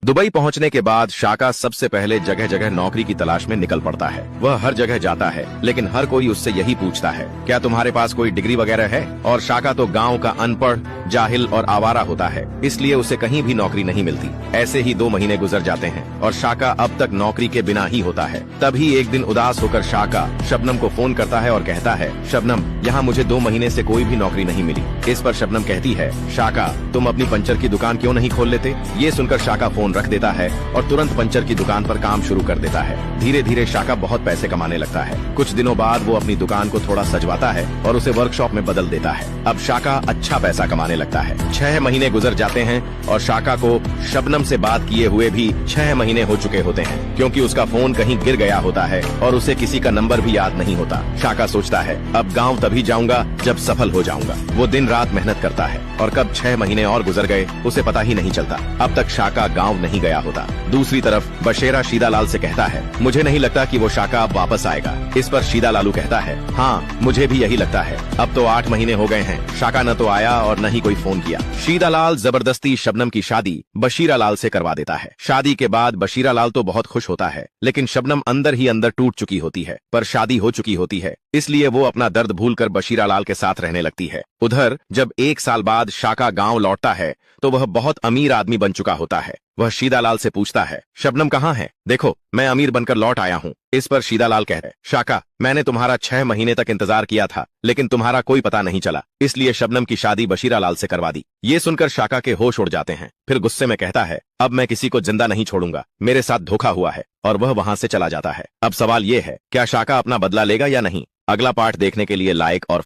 Dubai पहुंचने के बाद शाका सबसे पहले जगह जगह नौकरी की तलाश में निकल पड़ता है। वह हर जगह जाता है, लेकिन हर कोई उससे यही पूछता है, क्या तुम्हारे पास कोई डिग्री वगैरह है? और शाका तो गांव का अनपढ़, जाहिल और आवारा होता है, इसलिए उसे कहीं भी नौकरी नहीं मिलती। ऐसे ही 2 महीने गुजर जाते हैं और शाका अब तक नौकरी के बिना ही होता है। तभी एक दिन उदास होकर शाका शबनम को फोन करता है और कहता है, शबनम, यहाँ मुझे 2 महीने से कोई भी नौकरी नहीं मिली। इस पर शबनम कहती है, शाका, तुम अपनी पंचर की दुकान क्यों नहीं खोल लेते? ये सुनकर शाका फोन रख देता है और तुरंत पंचर की दुकान पर काम शुरू कर देता है। धीरे धीरे शाका बहुत पैसे कमाने लगता है। कुछ दिनों बाद वो अपनी दुकान को थोड़ा सजवाता है और उसे वर्कशॉप में बदल देता है। अब शाका अच्छा पैसा कमाने लगता है। 6 महीने गुजर जाते हैं और शाका को शबनम से बात किए हुए भी 6 महीने हो चुके होते हैं, क्योंकि उसका फोन कहीं गिर गया होता है और उसे किसी का नंबर भी याद नहीं होता। शाका सोचता है, अब गाँव तभी जाऊंगा जब सफल हो जाऊंगा। वो दिन रात मेहनत करता है और कब 6 महीने और गुजर गए उसे पता ही नहीं चलता। अब तक शाका गाँव नहीं गया होता। दूसरी तरफ बशेरा शीदालाल से कहता है, मुझे नहीं लगता कि वो शाका अब वापस आएगा। इस पर शीदालालू कहता है, हाँ, मुझे भी यही लगता है। अब तो 8 महीने हो गए हैं, शाका न तो आया और न ही कोई फोन किया। शीदालाल जबरदस्ती शबनम की शादी बशीरालाल से करवा देता है। शादी के बाद बशीरालाल तो बहुत खुश होता है, लेकिन शबनम अंदर ही अंदर टूट चुकी होती है। पर शादी हो चुकी होती है, इसलिए वो अपना दर्द भूलकर बशीरालाल के साथ रहने लगती है। उधर जब 1 साल बाद शाका गांव लौटता है तो वह बहुत अमीर आदमी बन चुका होता है। वह शीदालाल से पूछता है, शबनम कहाँ है? देखो, मैं अमीर बनकर लौट आया हूँ। इस पर शीदालाल कहते, शाका, मैंने तुम्हारा 6 महीने तक इंतजार किया था, लेकिन तुम्हारा कोई पता नहीं चला, इसलिए शबनम की शादी बशीरालाल से करवा दी। ये सुनकर शाका के होश उड़ जाते हैं। फिर गुस्से में कहता है, अब मैं किसी को जिंदा नहीं छोड़ूंगा, मेरे साथ धोखा हुआ है, और वह वहां से चला जाता है। अब सवाल ये है, क्या शाका अपना बदला लेगा या नहीं? अगला पार्ट देखने के लिए लाइक और